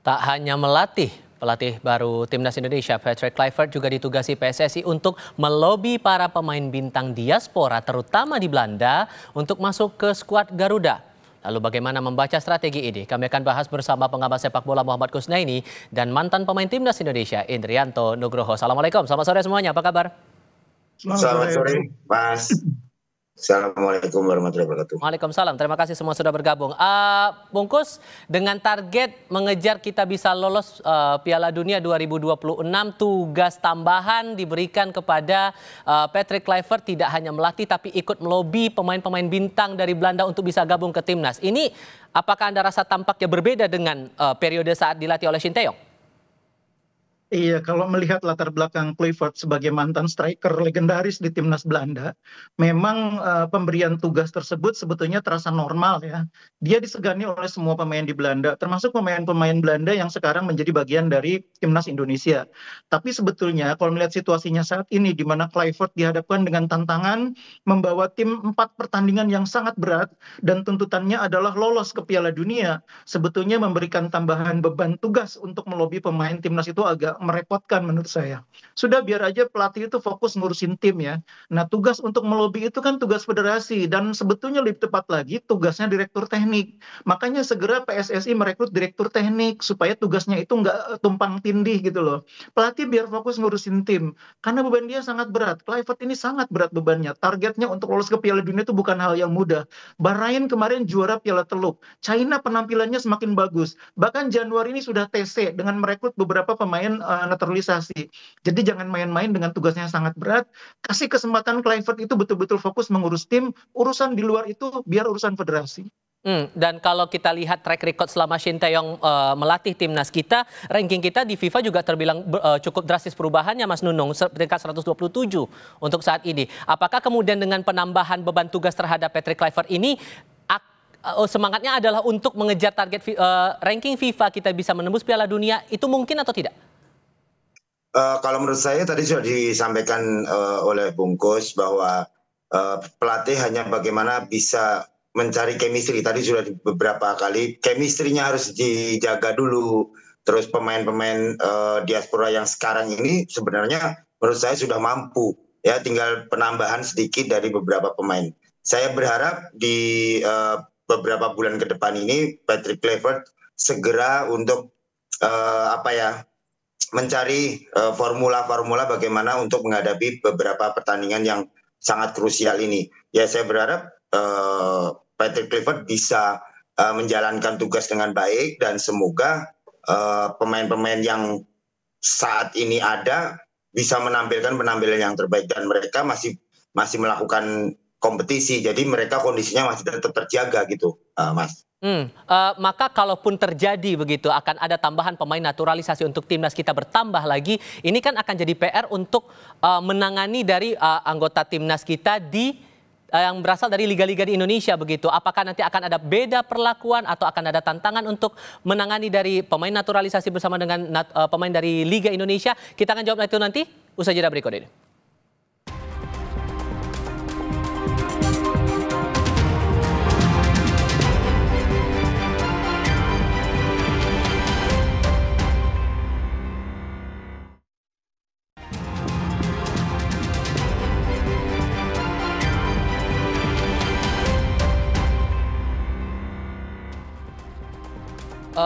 Tak hanya melatih, pelatih baru Timnas Indonesia Patrick Kluivert juga ditugasi PSSI untuk melobi para pemain bintang diaspora terutama di Belanda untuk masuk ke skuad Garuda. Lalu bagaimana membaca strategi ini? Kami akan bahas bersama pengamat sepak bola Muhammad Kusnaini dan mantan pemain Timnas Indonesia Indrianto Nugroho. Assalamualaikum, selamat sore semuanya, apa kabar? Selamat sore, Mas. Assalamualaikum warahmatullahi wabarakatuh. Waalaikumsalam, terima kasih semua sudah bergabung. Bungkus, dengan target mengejar kita bisa lolos Piala Dunia 2026, tugas tambahan diberikan kepada Patrick Kluivert, tidak hanya melatih tapi ikut melobi pemain-pemain bintang dari Belanda untuk bisa gabung ke Timnas. Ini apakah Anda rasa tampaknya berbeda dengan periode saat dilatih oleh Shin Tae-yong? Iya, kalau melihat latar belakang Kluivert sebagai mantan striker legendaris di timnas Belanda, memang pemberian tugas tersebut sebetulnya terasa normal ya. Dia disegani oleh semua pemain di Belanda, termasuk pemain-pemain Belanda yang sekarang menjadi bagian dari timnas Indonesia. Tapi sebetulnya kalau melihat situasinya saat ini, di mana Kluivert dihadapkan dengan tantangan membawa tim 4 pertandingan yang sangat berat dan tuntutannya adalah lolos ke Piala Dunia, sebetulnya memberikan tambahan beban tugas untuk melobi pemain timnas itu agak merepotkan menurut saya. Sudah biar aja pelatih itu fokus ngurusin tim ya. Nah, tugas untuk melobi itu kan tugas federasi dan sebetulnya lebih tepat lagi tugasnya direktur teknik. Makanya segera PSSI merekrut direktur teknik supaya tugasnya itu nggak tumpang tindih gitu loh. Pelatih biar fokus ngurusin tim karena beban dia sangat berat. Kluivert ini sangat berat bebannya. Targetnya untuk lolos ke Piala Dunia itu bukan hal yang mudah. Bahrain kemarin juara Piala Teluk. China penampilannya semakin bagus. Bahkan Januari ini sudah TC dengan merekrut beberapa pemain naturalisasi. Jadi jangan main-main dengan tugasnya yang sangat berat. Kasih kesempatan Kluivert itu betul-betul fokus mengurus tim. Urusan di luar itu biar urusan federasi. Dan kalau kita lihat track record selama Shin Tae-yong melatih timnas kita, ranking kita di FIFA juga terbilang cukup drastis perubahannya, Mas Nunung, peringkat 127 untuk saat ini. Apakah kemudian dengan penambahan beban tugas terhadap Patrick Kluivert ini semangatnya adalah untuk mengejar target ranking FIFA kita bisa menembus Piala Dunia, itu mungkin atau tidak? Kalau menurut saya tadi sudah disampaikan oleh Bungkus bahwa pelatih hanya bagaimana bisa mencari chemistry. Tadi sudah beberapa kali chemistry-nya harus dijaga dulu. Terus pemain-pemain diaspora yang sekarang ini sebenarnya menurut saya sudah mampu ya, tinggal penambahan sedikit dari beberapa pemain. Saya berharap di beberapa bulan ke depan ini Patrick Kluivert segera untuk mencari formula-formula bagaimana untuk menghadapi beberapa pertandingan yang sangat krusial ini. Ya, saya berharap Patrick Kluivert bisa menjalankan tugas dengan baik dan semoga pemain-pemain yang saat ini ada bisa menampilkan penampilan yang terbaik dan mereka masih melakukan kompetisi. Jadi mereka kondisinya masih tetap terjaga gitu, Mas. Maka kalaupun terjadi begitu akan ada tambahan pemain naturalisasi untuk timnas kita bertambah lagi, ini kan akan jadi PR untuk menangani dari anggota timnas kita yang berasal dari liga-liga di Indonesia begitu. Apakah nanti akan ada beda perlakuan atau akan ada tantangan untuk menangani dari pemain naturalisasi bersama dengan pemain dari Liga Indonesia? Kita akan jawab itu nanti usai jeda berikut ini.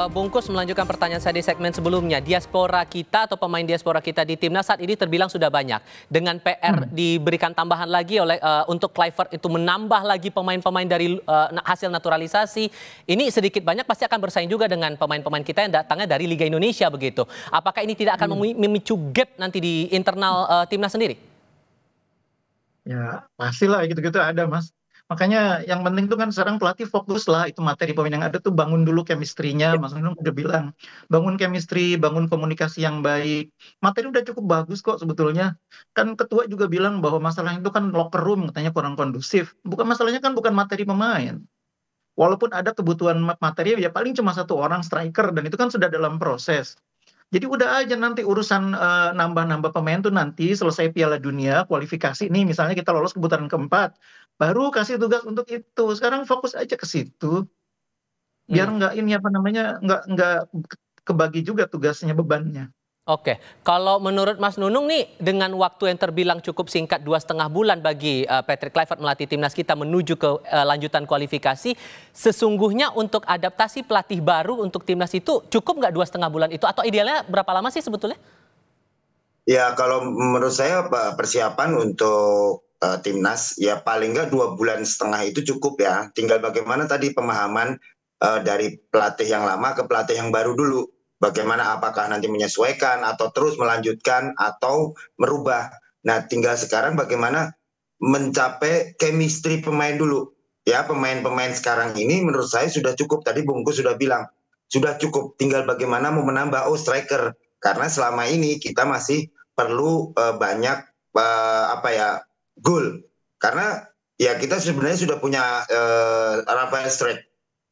Bungkus melanjutkan pertanyaan saya di segmen sebelumnya. Diaspora kita atau pemain diaspora kita di timnas saat ini terbilang sudah banyak. Dengan PR diberikan tambahan lagi oleh untuk Kluivert itu menambah lagi pemain-pemain dari hasil naturalisasi. Ini sedikit banyak pasti akan bersaing juga dengan pemain-pemain kita yang datangnya dari Liga Indonesia begitu. Apakah ini tidak akan memicu gap nanti di internal timnas sendiri? Ya, pastilah gitu-gitu ada, Mas. Makanya yang penting tuh kan sekarang pelatih fokus lah itu materi pemain yang ada tuh bangun dulu chemistry-nya. Mas Nunung udah bilang bangun chemistry, bangun komunikasi yang baik. Materi udah cukup bagus kok sebetulnya. Kan ketua juga bilang bahwa masalah itu kan locker room katanya kurang kondusif. Bukan masalahnya kan bukan materi pemain. Walaupun ada kebutuhan materi ya paling cuma 1 orang striker dan itu kan sudah dalam proses. Jadi udah aja nanti urusan nambah-nambah pemain tuh nanti selesai Piala Dunia kualifikasi nih misalnya kita lolos ke putaran keempat, baru kasih tugas untuk itu. Sekarang fokus aja ke situ. Biar nggak ini apa namanya nggak kebagi juga tugasnya, bebannya. Oke, kalau menurut Mas Nunung nih dengan waktu yang terbilang cukup singkat 2,5 bulan bagi Patrick Kluivert melatih timnas kita menuju ke lanjutan kualifikasi, sesungguhnya untuk adaptasi pelatih baru untuk timnas itu cukup nggak 2,5 bulan itu atau idealnya berapa lama sih sebetulnya? Ya kalau menurut saya persiapan untuk timnas ya paling nggak 2,5 bulan itu cukup ya. Tinggal bagaimana tadi pemahaman dari pelatih yang lama ke pelatih yang baru dulu. Bagaimana apakah nanti menyesuaikan atau terus melanjutkan atau merubah. Nah tinggal sekarang bagaimana mencapai chemistry pemain dulu. Ya pemain-pemain sekarang ini menurut saya sudah cukup. Tadi Bungkus sudah bilang sudah cukup. Tinggal bagaimana mau menambah striker. Karena selama ini kita masih perlu banyak gol. Karena ya kita sebenarnya sudah punya Rafael Strijk,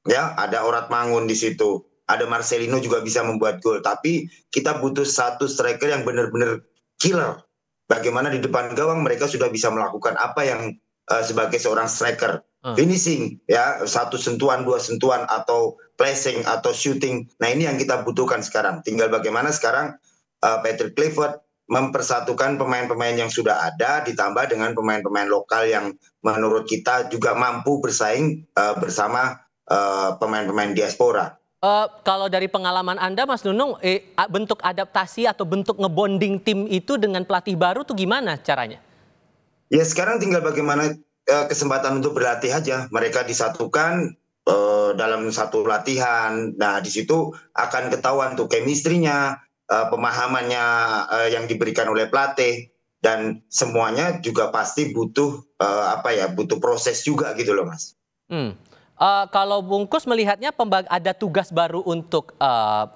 ya ada Orat Mangun di situ. Ada Marcelino juga bisa membuat gol, tapi kita butuh satu striker yang benar-benar killer. Bagaimana di depan gawang mereka sudah bisa melakukan apa yang sebagai seorang striker, finishing, ya satu sentuhan, dua sentuhan, atau placing atau shooting. Nah ini yang kita butuhkan sekarang. Tinggal bagaimana sekarang Patrick Kluivert mempersatukan pemain-pemain yang sudah ada ditambah dengan pemain-pemain lokal yang menurut kita juga mampu bersaing bersama pemain-pemain diaspora. Kalau dari pengalaman Anda, Mas Nunung, bentuk adaptasi atau bentuk ngebonding tim itu dengan pelatih baru tuh gimana caranya? Ya sekarang tinggal bagaimana kesempatan untuk berlatih aja. Mereka disatukan dalam satu latihan. Nah di situ akan ketahuan tuh chemistry-nya, pemahamannya yang diberikan oleh pelatih, dan semuanya juga pasti butuh butuh proses juga gitu loh Mas. Kalau Bungkus melihatnya ada tugas baru untuk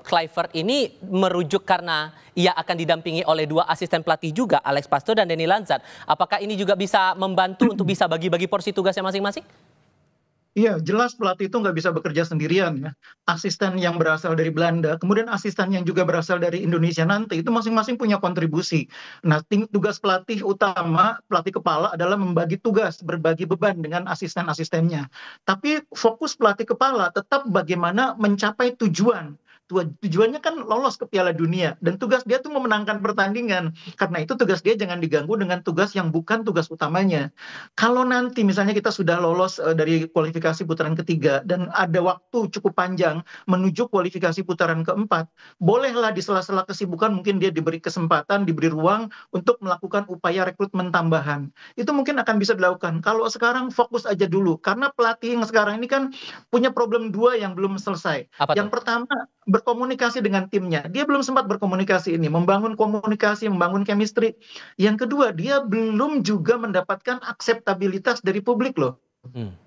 Kluivert ini merujuk karena ia akan didampingi oleh 2 asisten pelatih juga, Alex Pastoor dan Denny Lansat. Apakah ini juga bisa membantu untuk bisa bagi-bagi porsi tugasnya masing-masing? Iya, jelas pelatih itu nggak bisa bekerja sendirian ya. Asisten yang berasal dari Belanda, kemudian asisten yang juga berasal dari Indonesia nanti, itu masing-masing punya kontribusi. Nah, tugas pelatih utama, pelatih kepala adalah membagi tugas, berbagi beban dengan asisten-asistennya. Tapi fokus pelatih kepala tetap bagaimana mencapai tujuan. Tujuannya kan lolos ke Piala Dunia dan tugas dia tuh memenangkan pertandingan. Karena itu tugas dia jangan diganggu dengan tugas yang bukan tugas utamanya. Kalau nanti misalnya kita sudah lolos dari kualifikasi putaran ketiga dan ada waktu cukup panjang menuju kualifikasi putaran keempat, bolehlah di sela-sela kesibukan mungkin dia diberi kesempatan, diberi ruang untuk melakukan upaya rekrutmen tambahan. Itu mungkin akan bisa dilakukan. Kalau sekarang fokus aja dulu, karena pelatih yang sekarang ini kan punya problem 2 yang belum selesai. Yang pertama, berkomunikasi dengan timnya. Dia belum sempat berkomunikasi ini, membangun komunikasi, membangun chemistry. Yang kedua, dia belum juga mendapatkan akseptabilitas dari publik loh.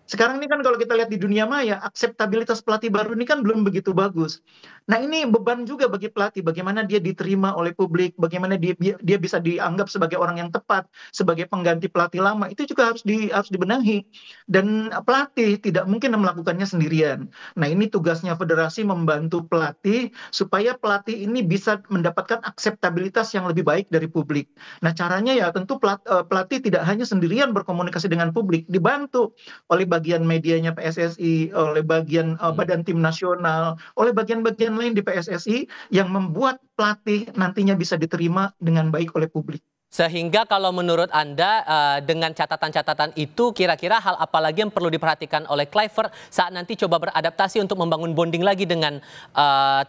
Sekarang ini kan kalau kita lihat di dunia maya, akseptabilitas pelatih baru ini kan belum begitu bagus. Nah ini beban juga bagi pelatih, bagaimana dia diterima oleh publik, bagaimana dia bisa dianggap sebagai orang yang tepat, sebagai pengganti pelatih lama, itu juga harus dibenahi. Dan pelatih tidak mungkin melakukannya sendirian. Nah ini tugasnya federasi membantu pelatih, supaya pelatih ini bisa mendapatkan akseptabilitas yang lebih baik dari publik. Nah caranya ya tentu pelatih tidak hanya sendirian berkomunikasi dengan publik, dibantu oleh bagian medianya PSSI, oleh bagian badan tim nasional, oleh bagian-bagian lain di PSSI yang membuat pelatih nantinya bisa diterima dengan baik oleh publik. Sehingga kalau menurut Anda dengan catatan-catatan itu kira-kira hal apa lagi yang perlu diperhatikan oleh Kluivert saat nanti coba beradaptasi untuk membangun bonding lagi dengan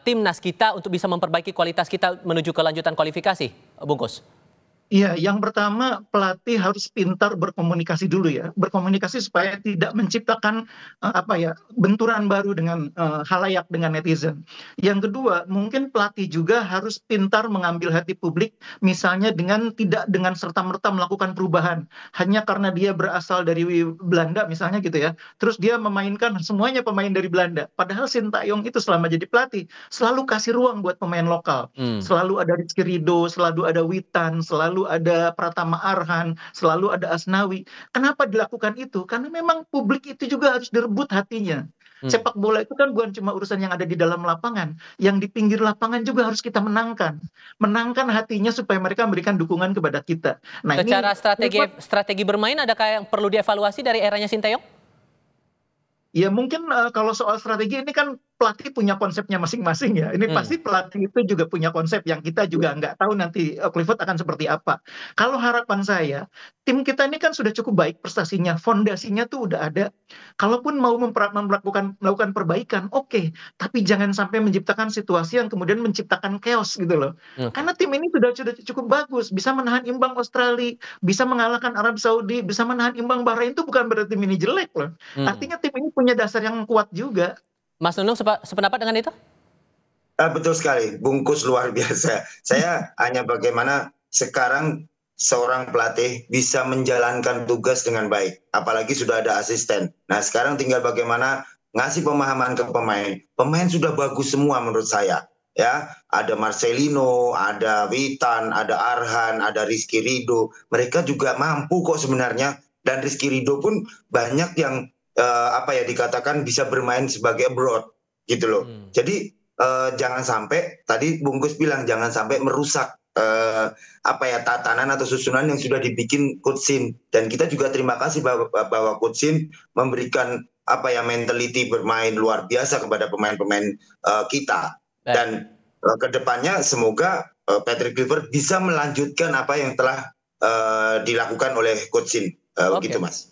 timnas kita untuk bisa memperbaiki kualitas kita menuju ke lanjutan kualifikasi, Bungkus? Iya, yang pertama pelatih harus pintar berkomunikasi dulu ya, berkomunikasi supaya tidak menciptakan benturan baru dengan khalayak, dengan netizen. Yang kedua, mungkin pelatih juga harus pintar mengambil hati publik, misalnya tidak dengan serta-merta melakukan perubahan, hanya karena dia berasal dari Belanda misalnya gitu ya, terus dia memainkan semuanya pemain dari Belanda. Padahal Sintayong itu selama jadi pelatih selalu kasih ruang buat pemain lokal, selalu ada Rizky Ridho, selalu ada Witan, selalu ada Pratama Arhan, selalu ada Asnawi. Kenapa dilakukan itu? Karena memang publik itu juga harus direbut hatinya. Sepak bola itu kan bukan cuma urusan yang ada di dalam lapangan, yang di pinggir lapangan juga harus kita menangkan. Menangkan hatinya supaya mereka memberikan dukungan kepada kita. Nah, secara strategi bermain adakah yang perlu dievaluasi dari eranya Sintayong? Ya mungkin kalau soal strategi ini kan pelatih punya konsepnya masing-masing ya. Ini pasti pelatih itu juga punya konsep yang kita juga nggak tahu nanti Clifford akan seperti apa. Kalau harapan saya, tim kita ini kan sudah cukup baik prestasinya, fondasinya tuh udah ada. Kalaupun mau melakukan perbaikan, oke, tapi jangan sampai menciptakan situasi yang kemudian menciptakan chaos gitu loh. Karena tim ini sudah cukup bagus, bisa menahan imbang Australia, bisa mengalahkan Arab Saudi, bisa menahan imbang Bahrain, itu bukan berarti tim ini jelek loh. Artinya tim ini punya dasar yang kuat juga. Mas Nunung sependapat dengan itu? Betul sekali, Bungkus luar biasa. Saya hanya bagaimana sekarang seorang pelatih bisa menjalankan tugas dengan baik, apalagi sudah ada asisten. Nah sekarang tinggal bagaimana ngasih pemahaman ke pemain. Pemain sudah bagus semua menurut saya. Ya, ada Marcelino, ada Witan, ada Arhan, ada Rizky Ridho. Mereka juga mampu kok sebenarnya. Dan Rizky Ridho pun banyak yang dikatakan bisa bermain sebagai abroad gitu loh. Jadi jangan sampai tadi Bungkus bilang jangan sampai merusak tatanan atau susunan yang sudah dibikin Coach Shin. Dan kita juga terima kasih bahwa Coach Shin memberikan mentality bermain luar biasa kepada pemain-pemain kita. Dan kedepannya semoga Patrick Kluivert bisa melanjutkan apa yang telah dilakukan oleh Coach Shin. Begitu Mas.